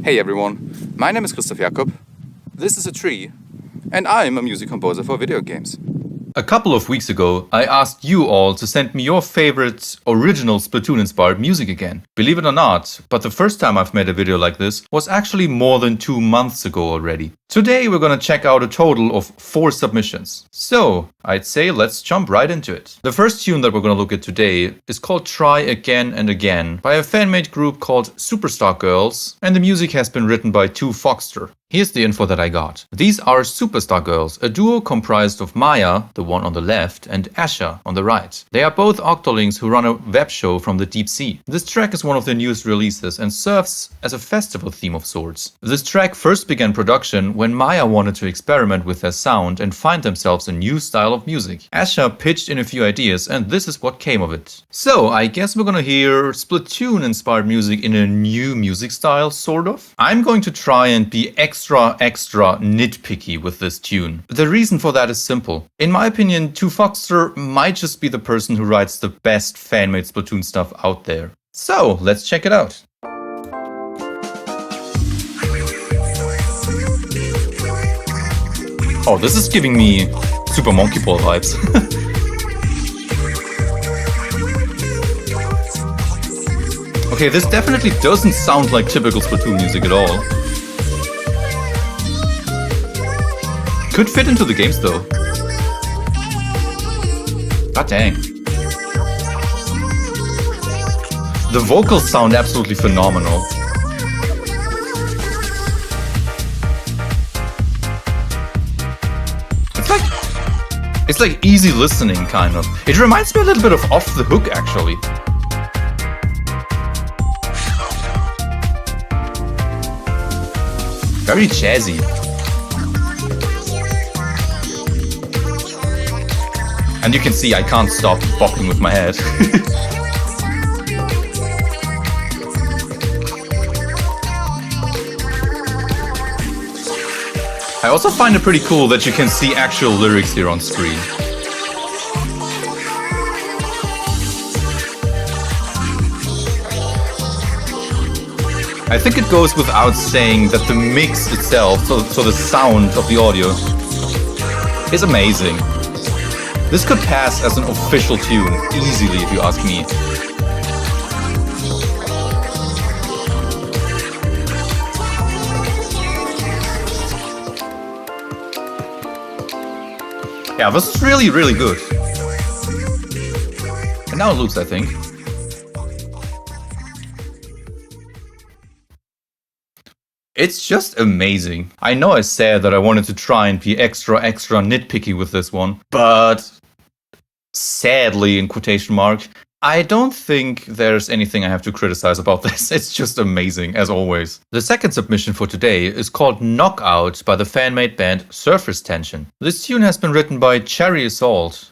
Hey everyone, my name is Christoph Jakob, this is a tree, and I'm a music composer for video games. A couple of weeks ago, I asked you all to send me your favorite original Splatoon-inspired music again. Believe it or not, but the first time I've made a video like this was actually more than 2 months ago already. Today we're gonna check out a total of 4 submissions. So, I'd say let's jump right into it. The first tune that we're gonna look at today is called Try Again and Again by a fan-made group called Superstar Girls, and the music has been written by 2Foxter. Here's the info that I got. These are Superstar Girls, a duo comprised of Maya, the one on the left, and Asher on the right. They are both Octolings who run a web show from the deep sea. This track is one of their newest releases and serves as a festival theme of sorts. This track first began production when Maya wanted to experiment with their sound and find themselves a new style of music. Asher pitched in a few ideas and this is what came of it. So I guess we're gonna hear Splatoon-inspired music in a new music style, sort of. I'm going to try and be extra nitpicky with this tune. The reason for that is simple. In my opinion, 2Foxter might just be the person who writes the best fan-made Splatoon stuff out there. So, let's check it out. Oh, this is giving me Super Monkey Ball vibes. Okay, this definitely doesn't sound like typical Splatoon music at all. Could fit into the games though. God dang. The vocals sound absolutely phenomenal. It's like easy listening, kind of. It reminds me a little bit of Off the Hook, actually. Very jazzy. And you can see I can't stop bopping with my head. I also find it pretty cool that you can see actual lyrics here on screen. I think it goes without saying that the mix itself, so the sound of the audio, is amazing. This could pass as an official tune, easily if you ask me. Yeah, this is really, really good. And now it loops, I think. It's just amazing. I know I said that I wanted to try and be extra nitpicky with this one, but sadly, in quotation mark, I don't think there's anything I have to criticize about this. It's just amazing, as always. The second submission for today is called Knockout by the fan-made band Surface Tension. This tune has been written by Cherry Assault.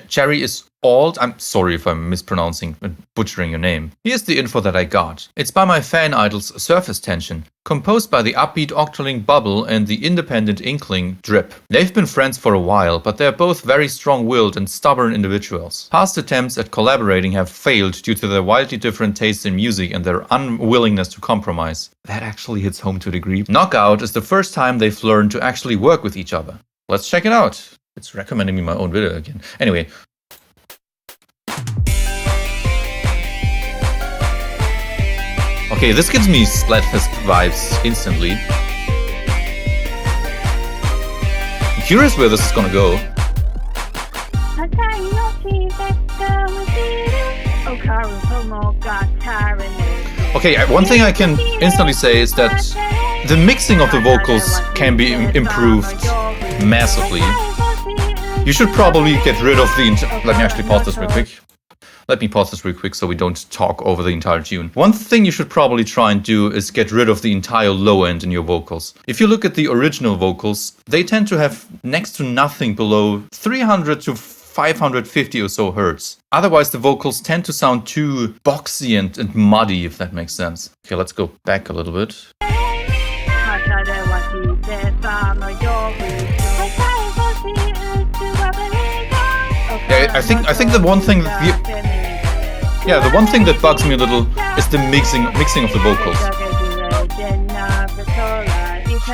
Cherry Assault? I'm sorry if I'm mispronouncing and butchering your name. Here's the info that I got. It's by my fan idols Surface Tension, composed by the upbeat Octoling Bubble and the independent Inkling Drip. They've been friends for a while, but they're both very strong-willed and stubborn individuals. Past attempts at collaborating have failed due to their wildly different tastes in music and their unwillingness to compromise. That actually hits home to a degree. Knockout is the first time they've learned to actually work with each other. Let's check it out. It's recommending me my own video again. Anyway. Okay, this gives me Splatfest vibes instantly. I'm curious where this is gonna go. Okay, one thing I can instantly say is that the mixing of the vocals can be improved massively. You should probably get rid of the... Let me actually pause this real quick. Let me pause this real quick so we don't talk over the entire tune. One thing you should probably try and do is get rid of the entire low end in your vocals. If you look at the original vocals, they tend to have next to nothing below 300 to 550 or so hertz. Otherwise, the vocals tend to sound too boxy and muddy, if that makes sense. Okay, let's go back a little bit. Yeah, I think the one thing that the one thing that bugs me a little is the mixing of the vocals.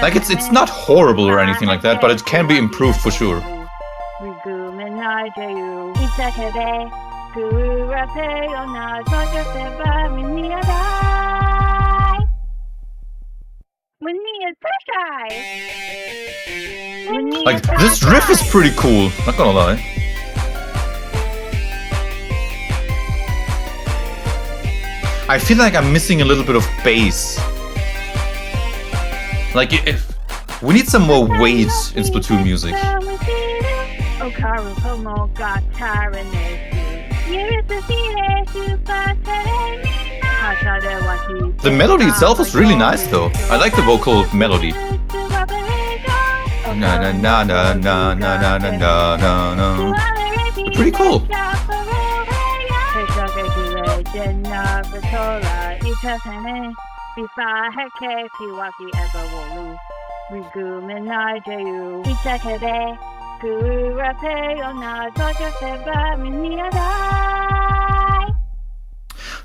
Like it's not horrible or anything like that, but it can be improved for sure. Like, this riff is pretty cool, not gonna lie. I feel like I'm missing a little bit of bass. Like, we need some more weight in Splatoon music. The melody itself is really nice though. I like the vocal melody. Na na na na na na na na na na. Pretty cool.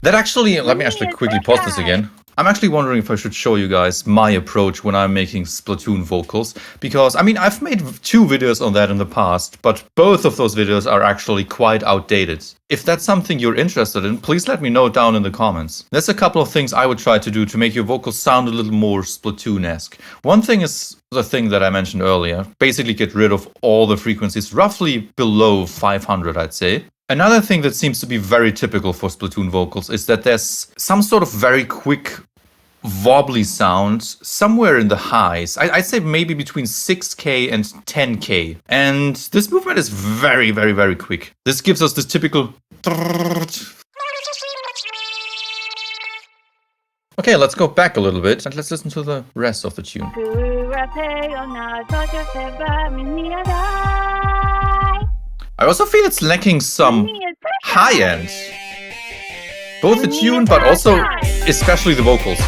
That actually, let me actually quickly pause this again. I'm actually wondering if I should show you guys my approach when I'm making Splatoon vocals, because I mean, I've made 2 videos on that in the past, but both of those videos are actually quite outdated. If that's something you're interested in, please let me know down in the comments. There's a couple of things I would try to do to make your vocals sound a little more Splatoon-esque. One thing is the thing that I mentioned earlier, basically get rid of all the frequencies roughly below 500, I'd say. Another thing that seems to be very typical for Splatoon vocals is that there's some sort of very quick wobbly sound somewhere in the highs. I'd say maybe between 6k and 10k. And this movement is very, very, very quick. This gives us this typical... Okay, let's go back a little bit and let's listen to the rest of the tune. I also feel it's lacking some high end. Both the tune, but also especially the vocals.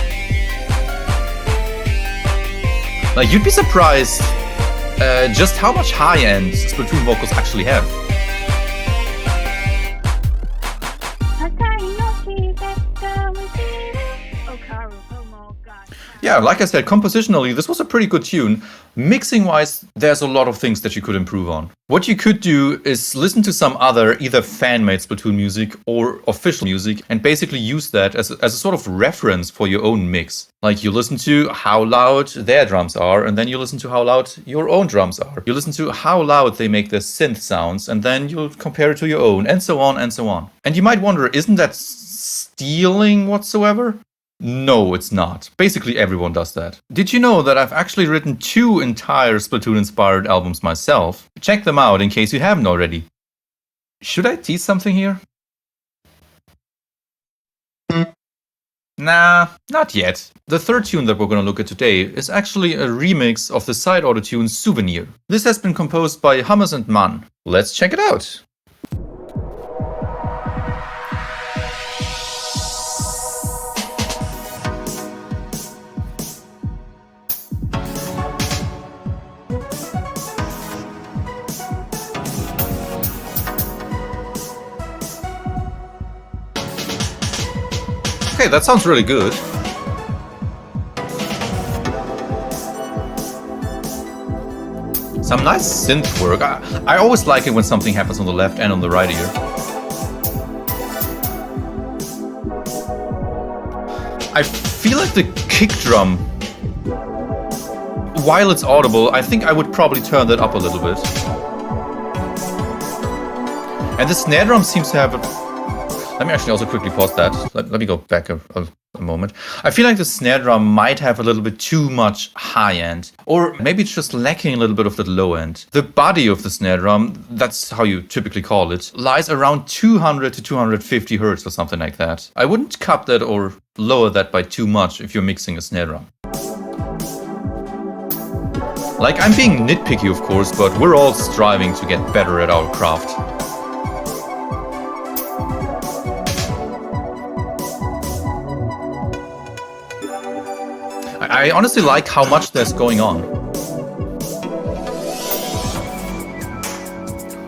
Like, you'd be surprised just how much high end Splatoon vocals actually have. Yeah, like I said, compositionally, this was a pretty good tune. Mixing-wise, there's a lot of things that you could improve on. What you could do is listen to some other either fan-made Splatoon music or official music and basically use that as a sort of reference for your own mix. Like, you listen to how loud their drums are, and then you listen to how loud your own drums are. You listen to how loud they make their synth sounds, and then you'll compare it to your own, and so on and so on. And you might wonder, isn't that stealing whatsoever? No, it's not. Basically, everyone does that. Did you know that I've actually written 2 entire Splatoon-inspired albums myself? Check them out in case you haven't already. Should I tease something here? Nah, not yet. The third tune that we're gonna look at today is actually a remix of the side auto tune Souvenir. This has been composed by Hummus and Mann. Let's check it out. Okay, that sounds really good. Some nice synth work. I always like it when something happens on the left and on the right ear. I feel like the kick drum, while it's audible, I think I would probably turn that up a little bit. And the snare drum seems to have a... Let me actually also quickly pause that. Let me go back a moment. I feel like the snare drum might have a little bit too much high end, or maybe it's just lacking a little bit of that low end. The body of the snare drum, that's how you typically call it, lies around 200 to 250 hertz or something like that. I wouldn't cut that or lower that by too much if you're mixing a snare drum. Like, I'm being nitpicky, of course, but we're all striving to get better at our craft. I honestly like how much there's going on.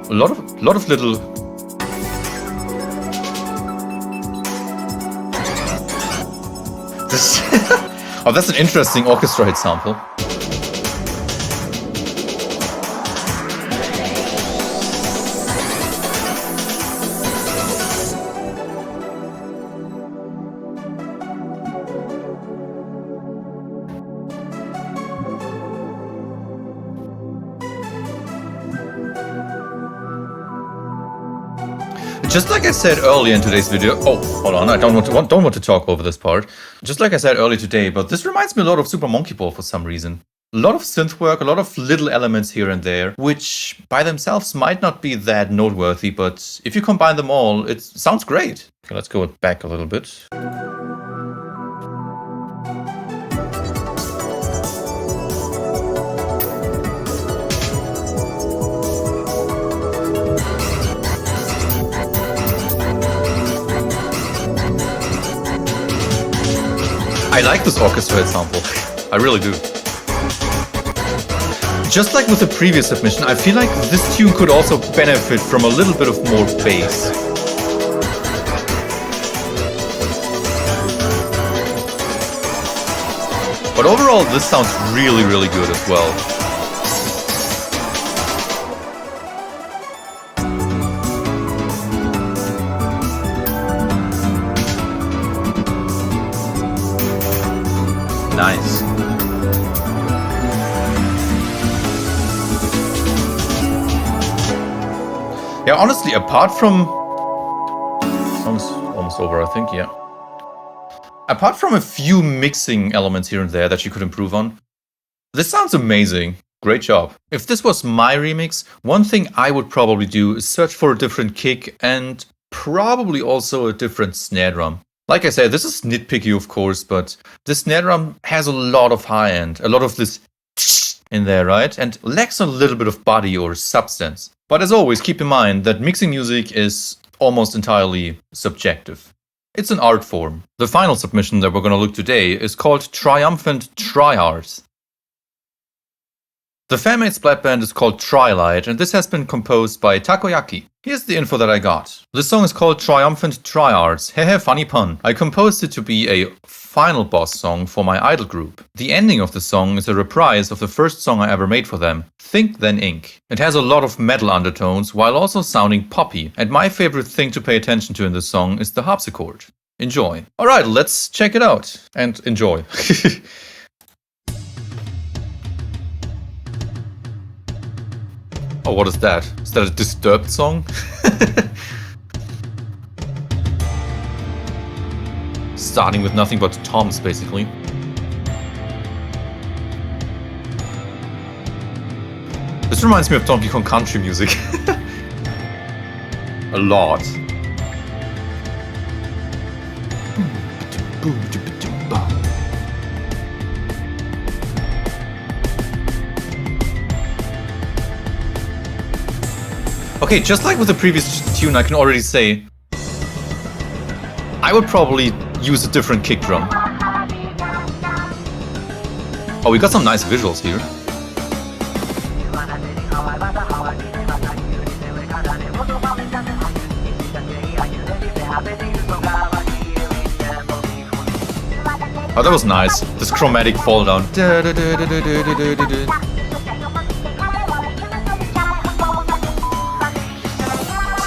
A lot of little... Oh, that's an interesting orchestra hit sample. Just like I said earlier in today's video, oh, hold on, I don't want to talk over this part. Just like I said earlier today, but this reminds me a lot of Super Monkey Ball for some reason. A lot of synth work, a lot of little elements here and there, which by themselves might not be that noteworthy, but if you combine them all, it sounds great. Okay, let's go back a little bit. I like this orchestra sample. I really do. Just like with the previous submission, I feel like this tune could also benefit from a little bit of more bass. But overall, this sounds really, really good as well. Nice. Yeah, honestly, apart from... The song's almost over, I think, yeah. Apart from a few mixing elements here and there that you could improve on, this sounds amazing. Great job. If this was my remix, one thing I would probably do is search for a different kick and probably also a different snare drum. Like I said, this is nitpicky, of course, but the snare drum has a lot of high end, a lot of this in there, right? And lacks a little bit of body or substance. But as always, keep in mind that mixing music is almost entirely subjective. It's an art form. The final submission that we're going to look today is called Triumphant Trihards. The Fanmade Splat band is called Trilight, and this has been composed by Takoyaki. Here's the info that I got. This song is called Triumphant Trihards. Hehe, funny pun. I composed it to be a final boss song for my idol group. The ending of the song is a reprise of the first song I ever made for them, Think Then Ink. It has a lot of metal undertones while also sounding poppy, and my favorite thing to pay attention to in this song is the harpsichord. Enjoy. Alright, let's check it out and enjoy. Oh, what is that? Is that a Disturbed song? Starting with nothing but toms, basically. This reminds me of Donkey Kong Country music. A lot. Okay, just like with the previous tune, I can already say I would probably use a different kick drum. Oh, we got some nice visuals here. Oh, that was nice. This chromatic fall down.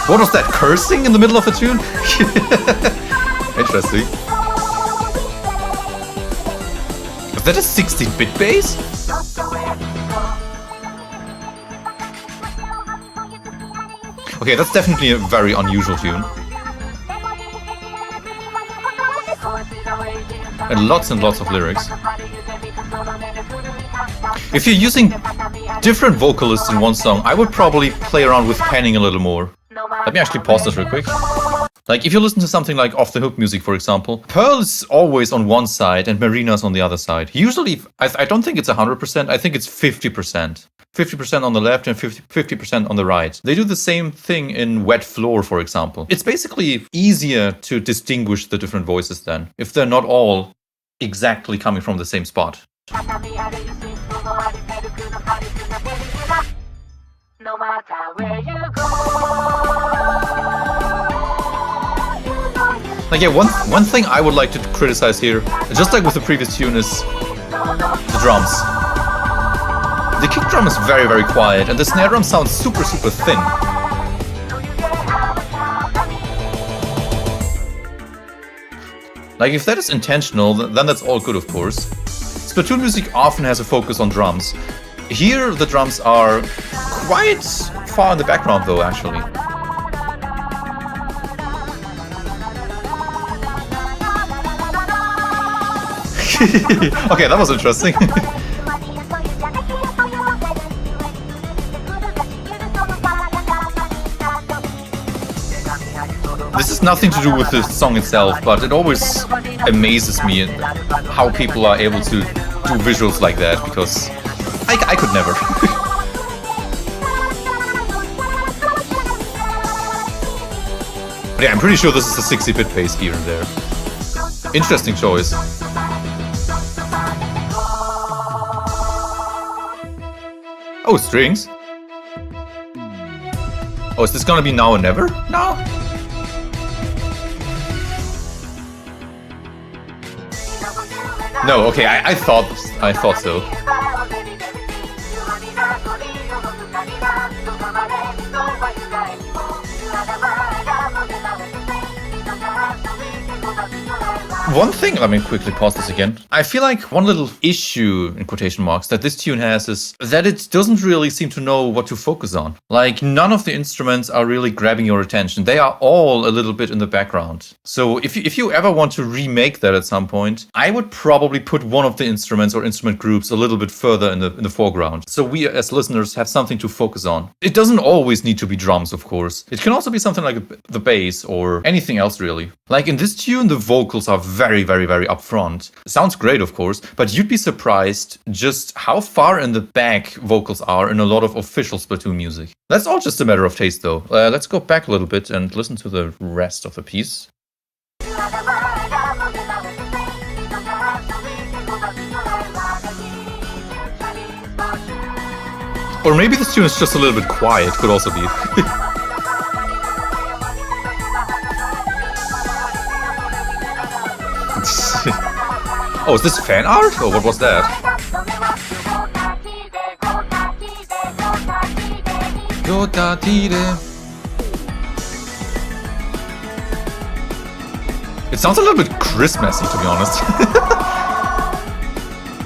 What was that, cursing in the middle of the tune? Interesting. Was that a 16-bit bass? Okay, that's definitely a very unusual tune. And lots of lyrics. If you're using different vocalists in one song, I would probably play around with panning a little more. Let me actually pause this real quick. Like, if you listen to something like Off the Hook music, for example, Pearl is always on one side and Marina's on the other side. Usually, I don't think it's 100%, I think it's 50%. 50% on the left and 50% on the right. They do the same thing in Wet Floor, for example. It's basically easier to distinguish the different voices then, if they're not all exactly coming from the same spot. No matter where you go, Like, yeah, one thing I would like to criticize here, just like with the previous tune, is the drums. The kick drum is very, very quiet, and the snare drum sounds super, super thin. Like, if that is intentional, then that's all good, of course. Splatoon music often has a focus on drums. Here, the drums are quite far in the background, though, actually. Okay, that was interesting. This has nothing to do with the song itself, but it always amazes me how people are able to do visuals like that, because I could never. But yeah, I'm pretty sure this is a 60-bit bass here and there. Interesting choice. Oh, strings. Oh, is this gonna be now or never? No. No, okay, I thought so. One thing, let me quickly pause this again. I feel like one little issue, in quotation marks, that this tune has is that it doesn't really seem to know what to focus on. Like, none of the instruments are really grabbing your attention. They are all a little bit in the background. So if you ever want to remake that at some point, I would probably put one of the instruments or instrument groups a little bit further in the foreground. So we as listeners have something to focus on. It doesn't always need to be drums, of course. It can also be something like the bass or anything else, really. Like in this tune, the vocals are very, very, very upfront. Sounds great, of course, but you'd be surprised just how far in the back vocals are in a lot of official Splatoon music. That's all just a matter of taste, though. Let's go back a little bit and listen to the rest of the piece. Or maybe this tune is just a little bit quiet, could also be. Oh, is this fan art? Or what was that? It sounds a little bit Christmassy, to be honest.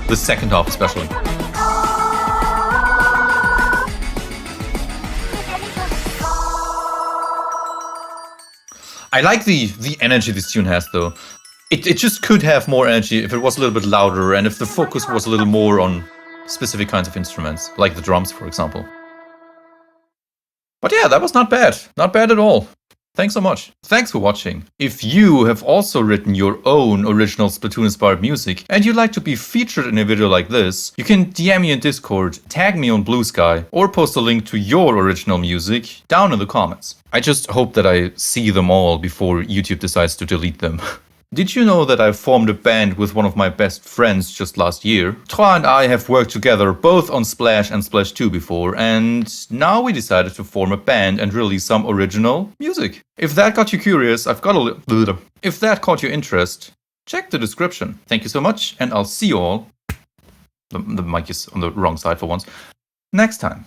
The second half especially. I like the energy this tune has, though. It just could have more energy if it was a little bit louder and if the focus was a little more on specific kinds of instruments, like the drums, for example. But yeah, that was not bad. Not bad at all. Thanks so much. Thanks for watching. If you have also written your own original Splatoon-inspired music and you'd like to be featured in a video like this, you can DM me in Discord, tag me on Blue Sky, or post a link to your original music down in the comments. I just hope that I see them all before YouTube decides to delete them. Did you know that I formed a band with one of my best friends just last year? Triumphant and I have worked together both on Splash and Splash 2 before, and now we decided to form a band and release some original music. If that got you curious, if that caught your interest, check the description. Thank you so much, and I'll see you all. The mic is on the wrong side for once. Next time.